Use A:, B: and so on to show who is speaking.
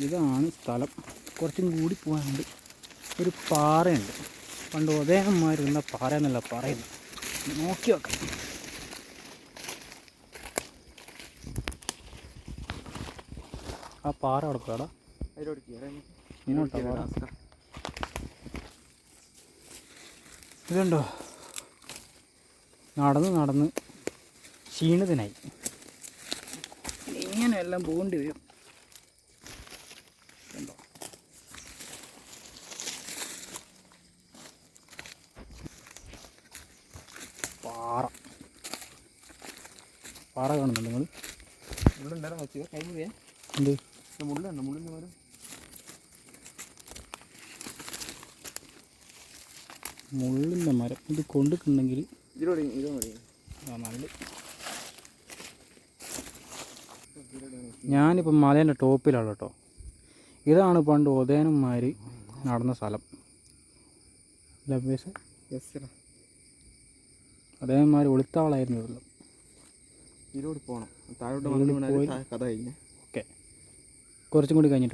A: ഇതാണ് സ്ഥലം. കുറച്ചും കൂടി പോകാനുണ്ട്. ഒരു പാറയുണ്ട്, പണ്ട് ഉദയന്മാരുന്ന പാറ എന്നല്ല പറയുന്നത്. നോക്കി വെക്കാം. ആ പാറ അവിടെ പോടാ, ഇങ്ങോട്ടാ പാറ. ഇതുണ്ടോ, നടന്ന് ക്ഷീണിതനായി. ഇങ്ങനെയെല്ലാം പോകേണ്ടി വരും. കണ്ടോ, പാറ കാണുന്നുണ്ട് നിങ്ങൾ? എന്ത് മുള്ളിൻ്റെ മരം ഇത് കൊണ്ടിട്ടുണ്ടെങ്കിൽ നല്ല. ഞാനിപ്പം മലേൻ്റെ ടോപ്പിലാണ് കേട്ടോ. ഇതാണ് പണ്ട് ഉദയനന്മാർ നടന്ന സ്ഥലം. ഉദയന്മാർ ഒളിത്താളായിരുന്നു ഇതെല്ലാം.
B: ഇതിലൂടെ പോകണം, താഴോട്ട് പോയി കഥ കഴിഞ്ഞ്.
A: ഓക്കെ, കുറച്ചും കൂടി കഴിഞ്ഞിട്ട്